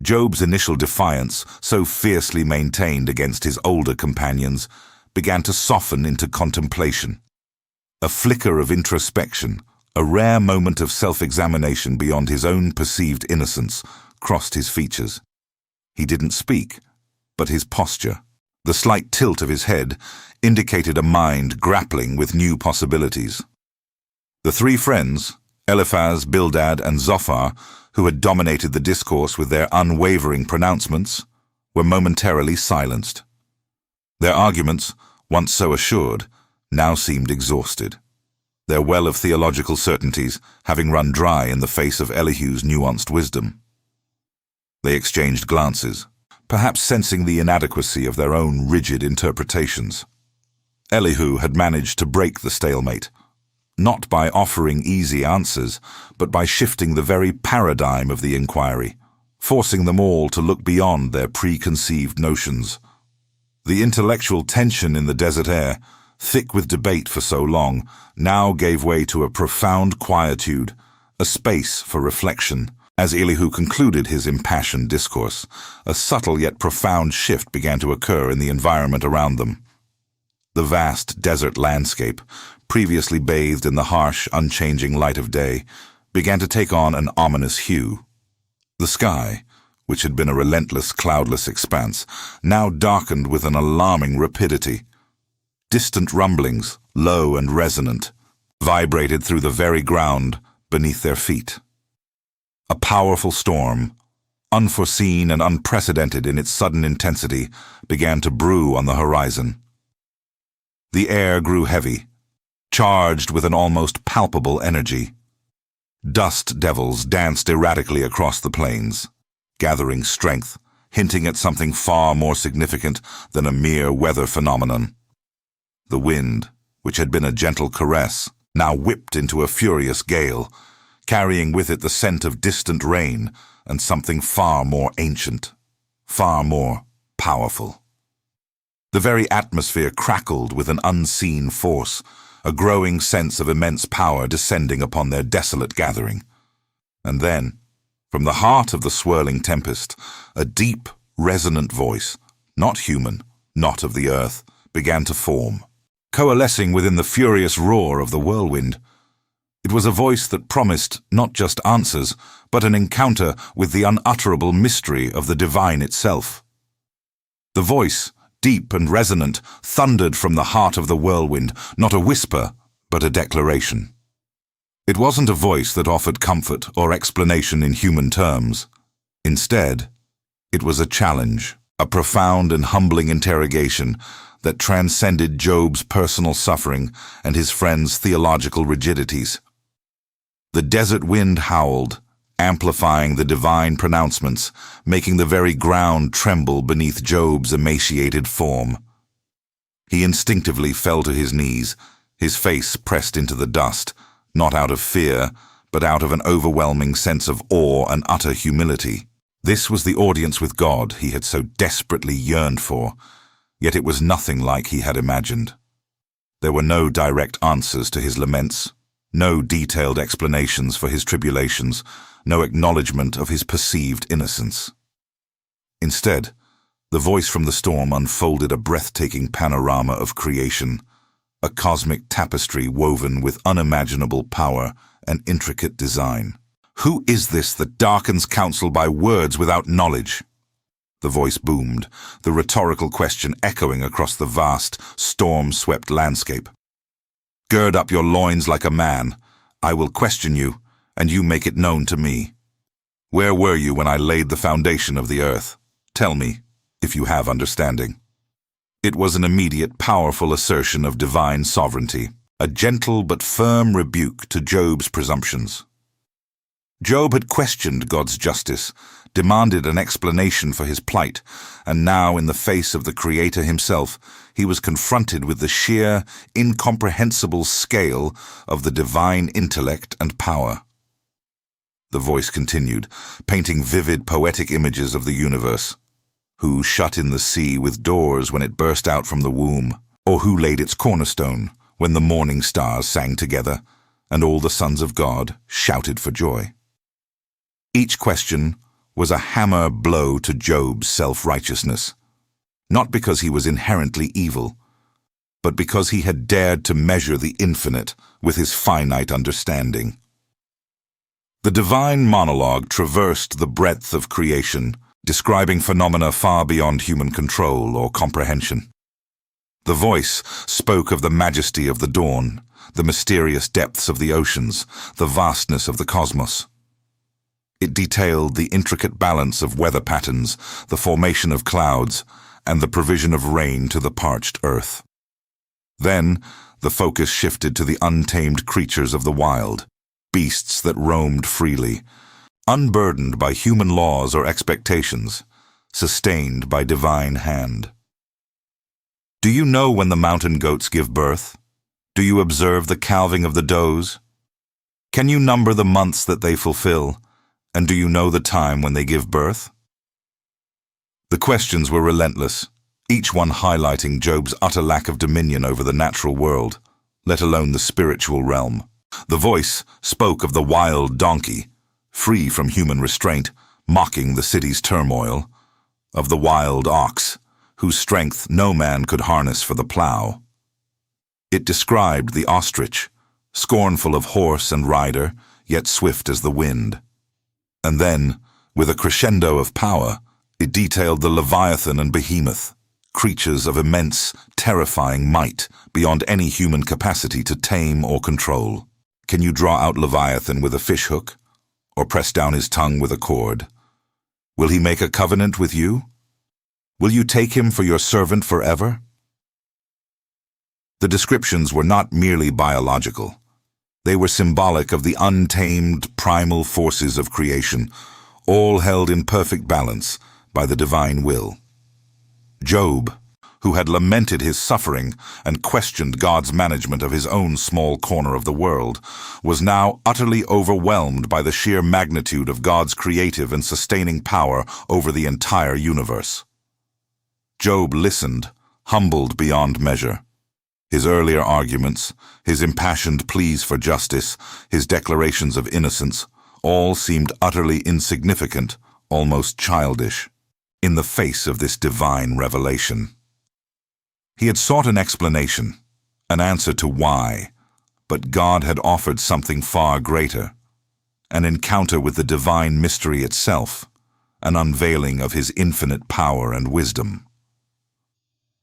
Speaker 1: Job's initial defiance, so fiercely maintained against his older companions, began to soften into contemplation. A flicker of introspection, a rare moment of self-examination beyond his own perceived innocence, crossed his features. He didn't speak, but his posture, the slight tilt of his head, indicated a mind grappling with new possibilities. The three friends, Eliphaz, Bildad, and Zophar, who had dominated the discourse with their unwavering pronouncements, were momentarily silenced. Their arguments, once so assured, now seemed exhausted, their well of theological certainties having run dry in the face of Elihu's nuanced wisdom. They exchanged glances, perhaps sensing the inadequacy of their own rigid interpretations. Elihu had managed to break the stalemate, not by offering easy answers, but by shifting the very paradigm of the inquiry, forcing them all to look beyond their preconceived notions. The intellectual tension in the desert air, thick with debate for so long, now gave way to a profound quietude, a space for reflection. As Elihu concluded his impassioned discourse, a subtle yet profound shift began to occur in the environment around them. The vast desert landscape, previously bathed in the harsh, unchanging light of day, began to take on an ominous hue. The sky, which had been a relentless, cloudless expanse, now darkened with an alarming rapidity. Distant rumblings, low and resonant, vibrated through the very ground beneath their feet. A powerful storm, unforeseen and unprecedented in its sudden intensity, began to brew on the horizon. The air grew heavy, charged with an almost palpable energy. Dust devils danced erratically across the plains, gathering strength, hinting at something far more significant than a mere weather phenomenon. The wind, which had been a gentle caress, now whipped into a furious gale, carrying with it the scent of distant rain and something far more ancient, far more powerful. The very atmosphere crackled with an unseen force, a growing sense of immense power descending upon their desolate gathering. And then, from the heart of the swirling tempest, a deep, resonant voice, not human, not of the earth, began to form, coalescing within the furious roar of the whirlwind. It was a voice that promised not just answers, but an encounter with the unutterable mystery of the divine itself. The voice, deep and resonant, thundered from the heart of the whirlwind, not a whisper, but a declaration. It wasn't a voice that offered comfort or explanation in human terms. Instead, it was a challenge, a profound and humbling interrogation that transcended Job's personal suffering and his friends' theological rigidities. The desert wind howled, amplifying the divine pronouncements, making the very ground tremble beneath Job's emaciated form. He instinctively fell to his knees, his face pressed into the dust, not out of fear, but out of an overwhelming sense of awe and utter humility. This was the audience with God he had so desperately yearned for, yet it was nothing like he had imagined. There were no direct answers to his laments, no detailed explanations for his tribulations, no acknowledgement of his perceived innocence. Instead, the voice from the storm unfolded a breathtaking panorama of creation, a cosmic tapestry woven with unimaginable power and intricate design. "Who is this that darkens counsel by words without knowledge?" The voice boomed, the rhetorical question echoing across the vast, storm-swept landscape. "Gird up your loins like a man. I will question you, and you make it known to me. Where were you when I laid the foundation of the earth? Tell me, if you have understanding." It was an immediate, powerful assertion of divine sovereignty, a gentle but firm rebuke to Job's presumptions. Job had questioned God's justice, demanded an explanation for his plight, and now, in the face of the Creator himself, he was confronted with the sheer, incomprehensible scale of the divine intellect and power. The voice continued, painting vivid, poetic images of the universe. Who shut in the sea with doors when it burst out from the womb? Or who laid its cornerstone when the morning stars sang together, and all the sons of God shouted for joy? Each question was a hammer blow to Job's self-righteousness, not because he was inherently evil, but because he had dared to measure the infinite with his finite understanding. The divine monologue traversed the breadth of creation, describing phenomena far beyond human control or comprehension. The voice spoke of the majesty of the dawn, the mysterious depths of the oceans, the vastness of the cosmos. It detailed the intricate balance of weather patterns, the formation of clouds, and the provision of rain to the parched earth. Then, the focus shifted to the untamed creatures of the wild, beasts that roamed freely, unburdened by human laws or expectations, sustained by divine hand. Do you know when the mountain goats give birth? Do you observe the calving of the does? Can you number the months that they fulfill, and do you know the time when they give birth? The questions were relentless, each one highlighting Job's utter lack of dominion over the natural world, let alone the spiritual realm. The voice spoke of the wild donkey, free from human restraint, mocking the city's turmoil, of the wild ox, whose strength no man could harness for the plow. It described the ostrich, scornful of horse and rider, yet swift as the wind. And then, with a crescendo of power, it detailed the leviathan and behemoth, creatures of immense, terrifying might beyond any human capacity to tame or control. Can you draw out Leviathan with a fishhook, or press down his tongue with a cord? Will he make a covenant with you? Will you take him for your servant forever? The descriptions were not merely biological. They were symbolic of the untamed, primal forces of creation, all held in perfect balance by the divine will. Job, who had lamented his suffering and questioned God's management of his own small corner of the world, was now utterly overwhelmed by the sheer magnitude of God's creative and sustaining power over the entire universe. Job listened, humbled beyond measure. His earlier arguments, his impassioned pleas for justice, his declarations of innocence, all seemed utterly insignificant, almost childish, in the face of this divine revelation. He had sought an explanation, an answer to why, but God had offered something far greater, an encounter with the divine mystery itself, an unveiling of his infinite power and wisdom.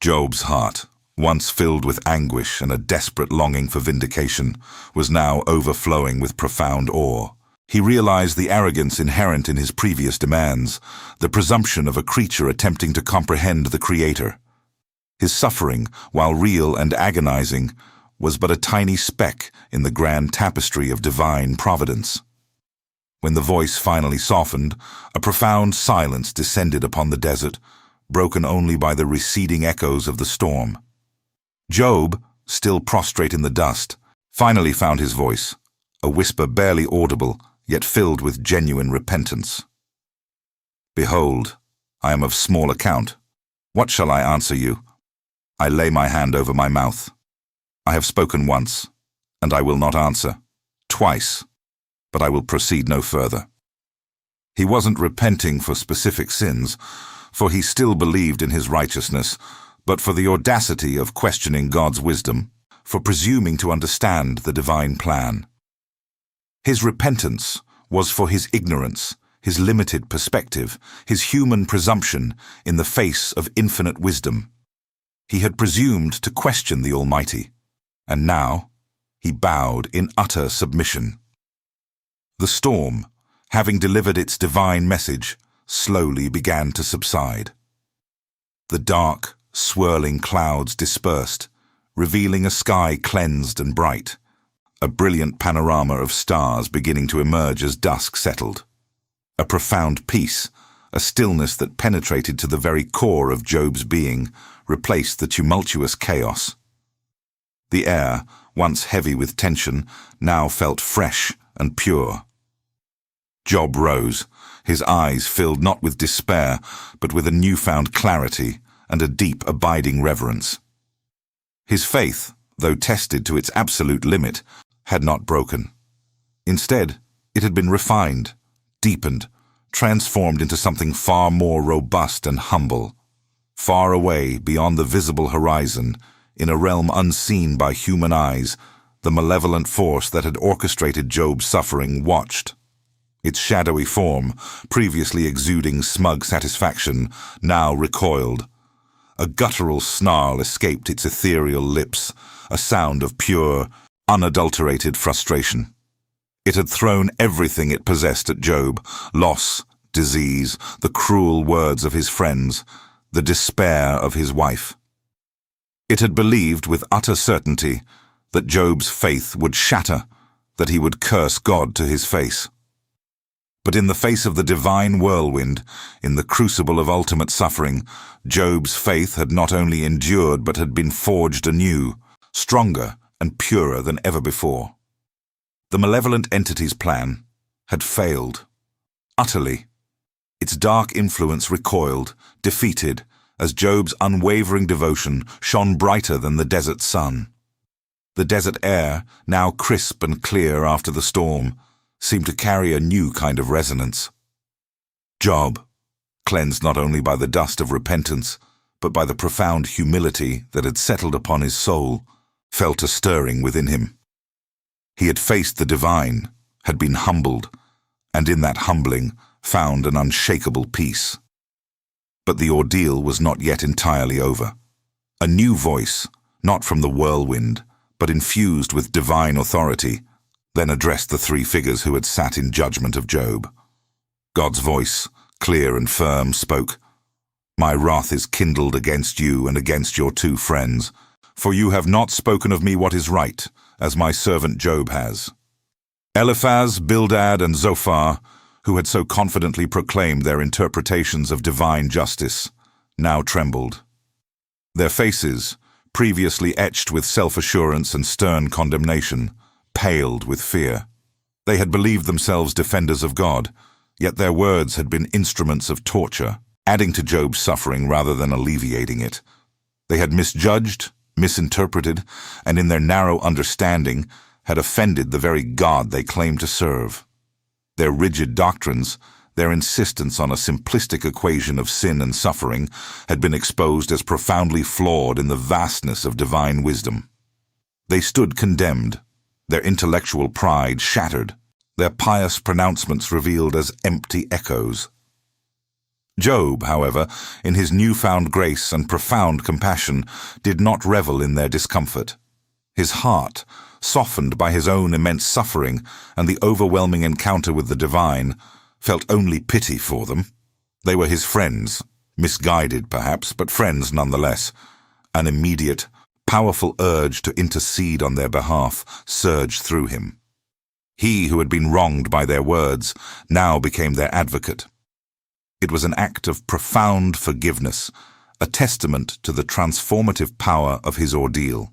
Speaker 1: Job's heart, once filled with anguish and a desperate longing for vindication, was now overflowing with profound awe. He realized the arrogance inherent in his previous demands, the presumption of a creature attempting to comprehend the Creator. His suffering, while real and agonizing, was but a tiny speck in the grand tapestry of divine providence. When the voice finally softened, a profound silence descended upon the desert, broken only by the receding echoes of the storm. Job, still prostrate in the dust, finally found his voice, a whisper barely audible, yet filled with genuine repentance. "Behold, I am of small account. What shall I answer you? I lay my hand over my mouth. I have spoken once, and I will not answer. Twice, but I will proceed no further." He wasn't repenting for specific sins, for he still believed in his righteousness, but for the audacity of questioning God's wisdom, for presuming to understand the divine plan. His repentance was for his ignorance, his limited perspective, his human presumption in the face of infinite wisdom. He had presumed to question the Almighty, and now he bowed in utter submission. The storm, having delivered its divine message, slowly began to subside. The dark, swirling clouds dispersed, revealing a sky cleansed and bright, a brilliant panorama of stars beginning to emerge as dusk settled. A profound peace, a stillness that penetrated to the very core of Job's being, replaced the tumultuous chaos. The air, once heavy with tension, now felt fresh and pure. Job rose, his eyes filled not with despair, but with a newfound clarity and a deep, abiding reverence. His faith, though tested to its absolute limit, had not broken. Instead, it had been refined, deepened, transformed into something far more robust and humble. Far away, beyond the visible horizon, in a realm unseen by human eyes, the malevolent force that had orchestrated Job's suffering watched. Its shadowy form, previously exuding smug satisfaction, now recoiled. A guttural snarl escaped its ethereal lips, a sound of pure, unadulterated frustration. It had thrown everything it possessed at Job: loss, disease, the cruel words of his friends, the despair of his wife. It had believed with utter certainty that Job's faith would shatter, that he would curse God to his face. But in the face of the divine whirlwind, in the crucible of ultimate suffering, Job's faith had not only endured but had been forged anew, stronger and purer than ever before. The malevolent entity's plan had failed, utterly. Its dark influence recoiled, defeated, as Job's unwavering devotion shone brighter than the desert sun. The desert air, now crisp and clear after the storm, seemed to carry a new kind of resonance. Job, cleansed not only by the dust of repentance, but by the profound humility that had settled upon his soul, felt a stirring within him. He had faced the divine, had been humbled, and in that humbling found an unshakable peace. But the ordeal was not yet entirely over. A new voice, not from the whirlwind, but infused with divine authority, then addressed the three figures who had sat in judgment of Job. God's voice, clear and firm, spoke, "My wrath is kindled against you and against your two friends, for you have not spoken of me what is right, as my servant Job has." Eliphaz, Bildad, and Zophar, who had so confidently proclaimed their interpretations of divine justice, now trembled. Their faces, previously etched with self-assurance and stern condemnation, paled with fear. They had believed themselves defenders of God, yet their words had been instruments of torture, adding to Job's suffering rather than alleviating it. They had misjudged, misinterpreted, and in their narrow understanding had offended the very God they claimed to serve. Their rigid doctrines, their insistence on a simplistic equation of sin and suffering, had been exposed as profoundly flawed in the vastness of divine wisdom. They stood condemned, their intellectual pride shattered, their pious pronouncements revealed as empty echoes. Job, however, in his newfound grace and profound compassion, did not revel in their discomfort. His heart, softened by his own immense suffering and the overwhelming encounter with the divine, felt only pity for them. They were his friends, misguided perhaps, but friends nonetheless. An immediate, powerful urge to intercede on their behalf surged through him. He who had been wronged by their words now became their advocate. It was an act of profound forgiveness, a testament to the transformative power of his ordeal.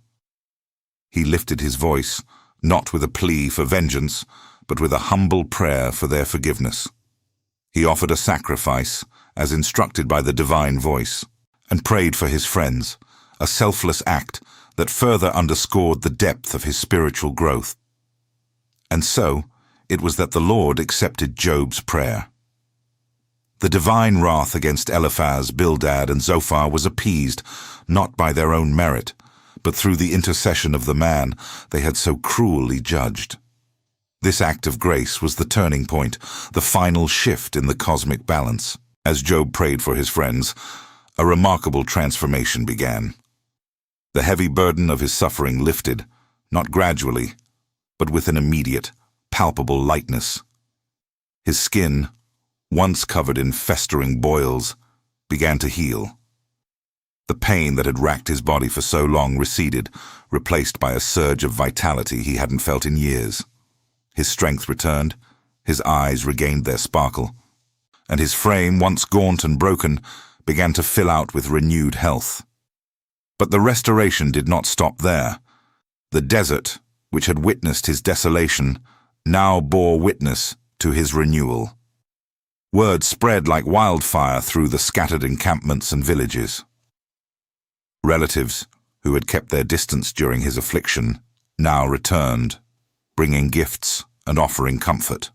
Speaker 1: He lifted his voice, not with a plea for vengeance, but with a humble prayer for their forgiveness. He offered a sacrifice, as instructed by the divine voice, and prayed for his friends, a selfless act that further underscored the depth of his spiritual growth. And so, it was that the Lord accepted Job's prayer. The divine wrath against Eliphaz, Bildad, and Zophar was appeased, not by their own merit, but through the intercession of the man they had so cruelly judged. This act of grace was the turning point, the final shift in the cosmic balance. As Job prayed for his friends, a remarkable transformation began. The heavy burden of his suffering lifted, not gradually, but with an immediate, palpable lightness. His skin, once covered in festering boils, began to heal. The pain that had racked his body for so long receded, replaced by a surge of vitality he hadn't felt in years. His strength returned, his eyes regained their sparkle, and his frame, once gaunt and broken, began to fill out with renewed health. But the restoration did not stop there. The desert, which had witnessed his desolation, now bore witness to his renewal. Word spread like wildfire through the scattered encampments and villages. Relatives, who had kept their distance during his affliction, now returned, bringing gifts and offering comfort.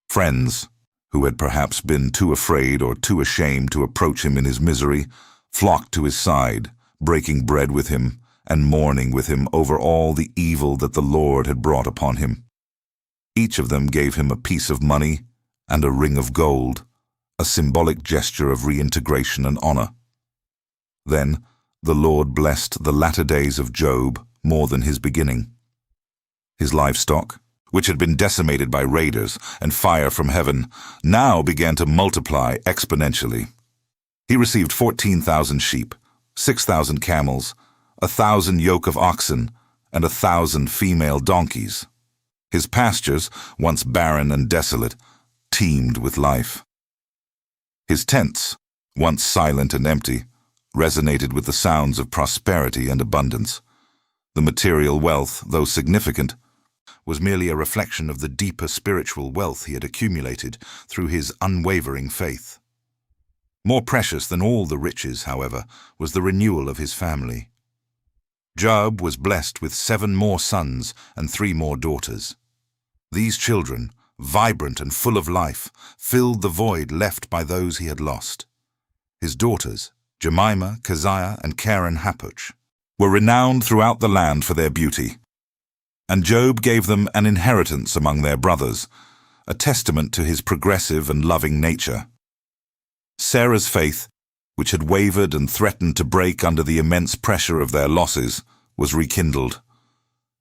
Speaker 1: Friends, who had perhaps been too afraid or too ashamed to approach him in his misery, flocked to his side, breaking bread with him and mourning with him over all the evil that the Lord had brought upon him. Each of them gave him a piece of money and a ring of gold, a symbolic gesture of reintegration and honor. Then the Lord blessed the latter days of Job more than his beginning. His livestock, which had been decimated by raiders and fire from heaven, now began to multiply exponentially. He received 14,000 sheep, 6,000 camels, 1,000 yoke of oxen, and 1,000 female donkeys. His pastures, once barren and desolate, teemed with life. His tents, once silent and empty, resonated with the sounds of prosperity and abundance. The material wealth, though significant, was merely a reflection of the deeper spiritual wealth he had accumulated through his unwavering faith. More precious than all the riches, however, was the renewal of his family. Job was blessed with 7 more sons and 3 more daughters. These children, vibrant and full of life, filled the void left by those he had lost. His daughters, Jemima, Keziah, and Karen Hapuch, were renowned throughout the land for their beauty, and Job gave them an inheritance among their brothers, a testament to his progressive and loving nature. Sarah's faith, which had wavered and threatened to break under the immense pressure of their losses, was rekindled.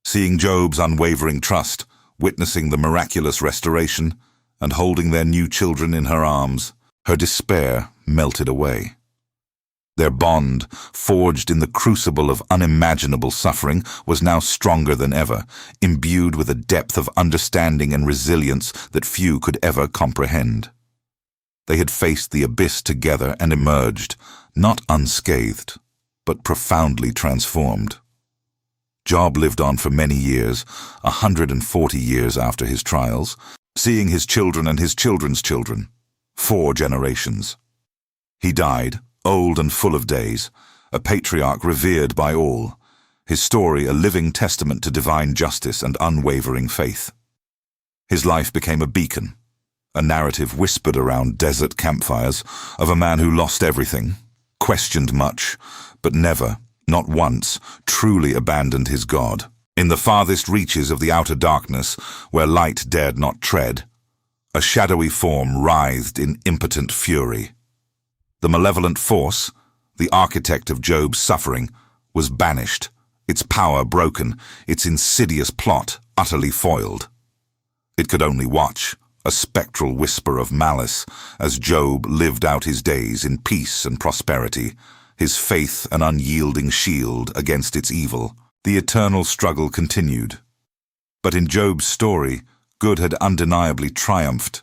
Speaker 1: Seeing Job's unwavering trust, witnessing the miraculous restoration, and holding their new children in her arms, her despair melted away. Their bond, forged in the crucible of unimaginable suffering, was now stronger than ever, imbued with a depth of understanding and resilience that few could ever comprehend. They had faced the abyss together and emerged, not unscathed, but profoundly transformed. Job lived on for many years, 140 years after his trials, seeing his children and his children's children, 4 generations. He died, old and full of days, a patriarch revered by all, his story a living testament to divine justice and unwavering faith. His life became a beacon, a narrative whispered around desert campfires of a man who lost everything, questioned much, but never, not once, truly abandoned his God. In the farthest reaches of the outer darkness, where light dared not tread, a shadowy form writhed in impotent fury. The malevolent force, the architect of Job's suffering, was banished, its power broken, its insidious plot utterly foiled. It could only watch, a spectral whisper of malice, as Job lived out his days in peace and prosperity, his faith an unyielding shield against its evil. The eternal struggle continued. But in Job's story, good had undeniably triumphed,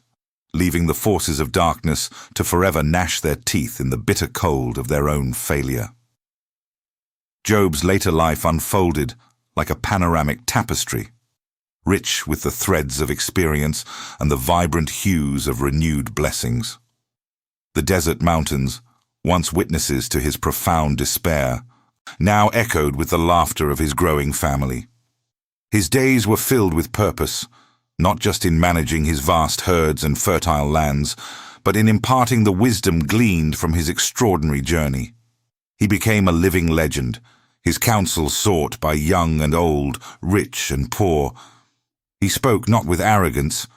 Speaker 1: leaving the forces of darkness to forever gnash their teeth in the bitter cold of their own failure. Job's later life unfolded like a panoramic tapestry, rich with the threads of experience and the vibrant hues of renewed blessings. The desert mountains, once witnesses to his profound despair, now echoed with the laughter of his growing family. His days were filled with purpose, not just in managing his vast herds and fertile lands, but in imparting the wisdom gleaned from his extraordinary journey. He became a living legend, his counsel sought by young and old, rich and poor. He spoke not with arrogance,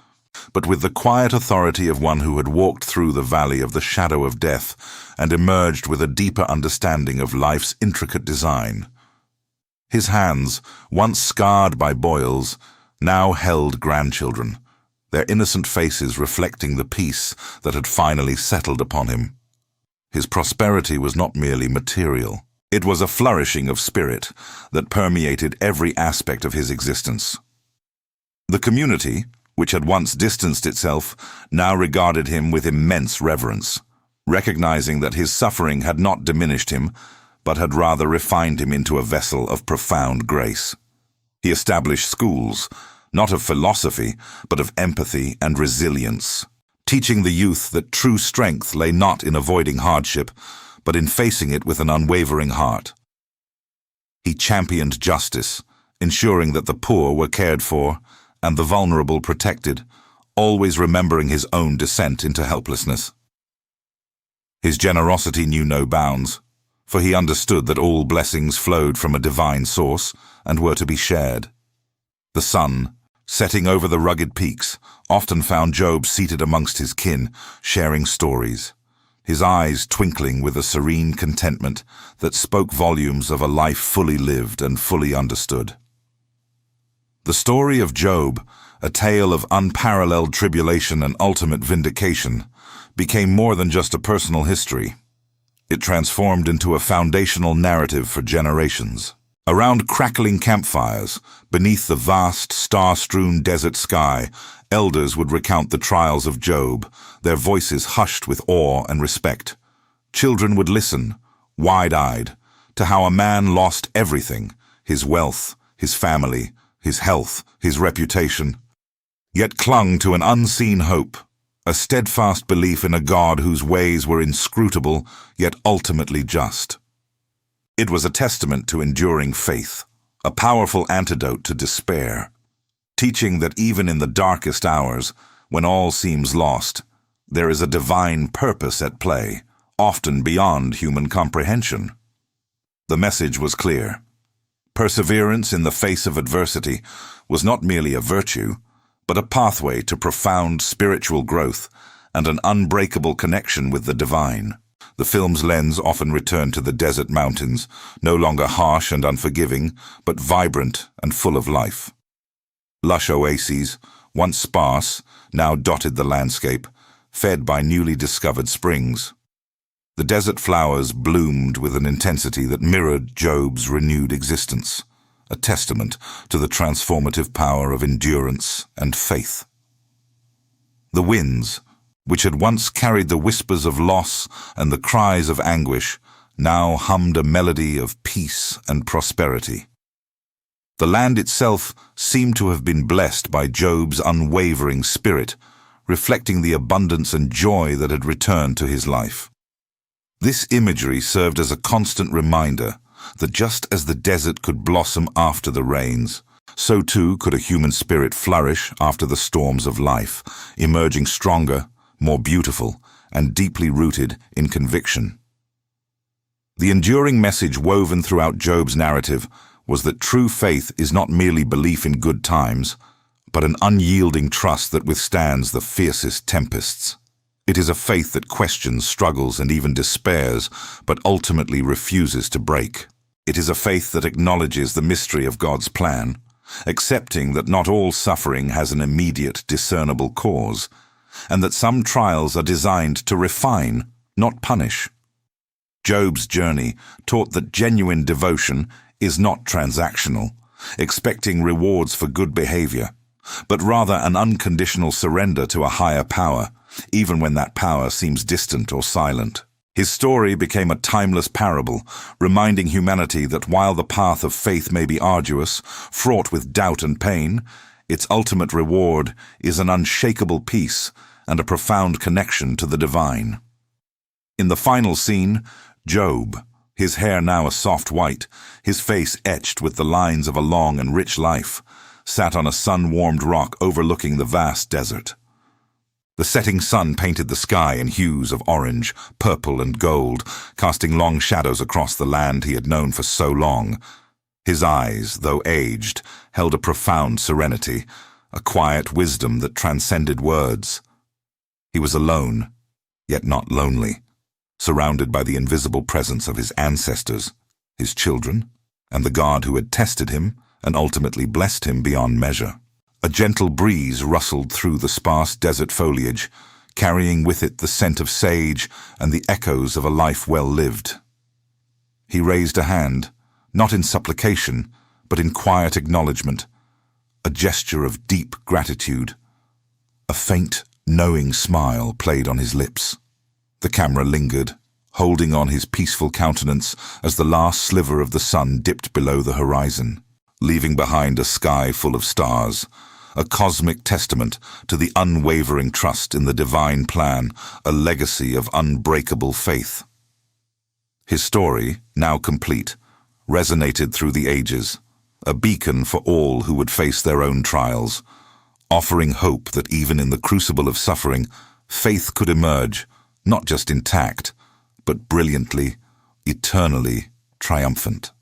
Speaker 1: but with the quiet authority of one who had walked through the valley of the shadow of death and emerged with a deeper understanding of life's intricate design. His hands, once scarred by boils, now held grandchildren, their innocent faces reflecting the peace that had finally settled upon him. His prosperity was not merely material. It was a flourishing of spirit that permeated every aspect of his existence. The community, which had once distanced itself, now regarded him with immense reverence, recognizing that his suffering had not diminished him, but had rather refined him into a vessel of profound grace. He established schools, not of philosophy, but of empathy and resilience, teaching the youth that true strength lay not in avoiding hardship, but in facing it with an unwavering heart. He championed justice, ensuring that the poor were cared for and the vulnerable protected, always remembering his own descent into helplessness. His generosity knew no bounds, for he understood that all blessings flowed from a divine source and were to be shared. The sun, setting over the rugged peaks, often found Job seated amongst his kin, sharing stories, his eyes twinkling with a serene contentment that spoke volumes of a life fully lived and fully understood. The story of Job, a tale of unparalleled tribulation and ultimate vindication, became more than just a personal history. It transformed into a foundational narrative for generations. Around crackling campfires, beneath the vast, star-strewn desert sky, elders would recount the trials of Job, their voices hushed with awe and respect. Children would listen, wide-eyed, to how a man lost everything, his wealth, his family, his health, his reputation, yet clung to an unseen hope, a steadfast belief in a God whose ways were inscrutable, yet ultimately just. It was a testament to enduring faith, a powerful antidote to despair, teaching that even in the darkest hours, when all seems lost, there is a divine purpose at play, often beyond human comprehension. The message was clear. Perseverance in the face of adversity was not merely a virtue, but a pathway to profound spiritual growth and an unbreakable connection with the divine. The film's lens often returned to the desert mountains, no longer harsh and unforgiving, but vibrant and full of life. Lush oases, once sparse, now dotted the landscape, fed by newly discovered springs. The desert flowers bloomed with an intensity that mirrored Job's renewed existence, a testament to the transformative power of endurance and faith. The winds, which had once carried the whispers of loss and the cries of anguish, now hummed a melody of peace and prosperity. The land itself seemed to have been blessed by Job's unwavering spirit, reflecting the abundance and joy that had returned to his life. This imagery served as a constant reminder that just as the desert could blossom after the rains, so too could a human spirit flourish after the storms of life, emerging stronger, more beautiful, and deeply rooted in conviction. The enduring message woven throughout Job's narrative was that true faith is not merely belief in good times, but an unyielding trust that withstands the fiercest tempests. It is a faith that questions, struggles, and even despairs, but ultimately refuses to break. It is a faith that acknowledges the mystery of God's plan, accepting that not all suffering has an immediate, discernible cause, and that some trials are designed to refine, not punish. Job's journey taught that genuine devotion is not transactional, expecting rewards for good behavior, but rather an unconditional surrender to a higher power, even when that power seems distant or silent. His story became a timeless parable, reminding humanity that while the path of faith may be arduous, fraught with doubt and pain, its ultimate reward is an unshakable peace and a profound connection to the divine. In the final scene, Job, his hair now a soft white, his face etched with the lines of a long and rich life, sat on a sun-warmed rock overlooking the vast desert. The setting sun painted the sky in hues of orange, purple, and gold, casting long shadows across the land he had known for so long. His eyes, though aged, held a profound serenity, a quiet wisdom that transcended words. He was alone, yet not lonely, surrounded by the invisible presence of his ancestors, his children, and the God who had tested him and ultimately blessed him beyond measure. A gentle breeze rustled through the sparse desert foliage, carrying with it the scent of sage and the echoes of a life well lived. He raised a hand, not in supplication, but in quiet acknowledgement, a gesture of deep gratitude. A faint, knowing smile played on his lips. The camera lingered, holding on his peaceful countenance as the last sliver of the sun dipped below the horizon, leaving behind a sky full of stars, a cosmic testament to the unwavering trust in the divine plan, a legacy of unbreakable faith. His story, now complete, resonated through the ages, a beacon for all who would face their own trials, offering hope that even in the crucible of suffering, faith could emerge, not just intact, but brilliantly, eternally triumphant.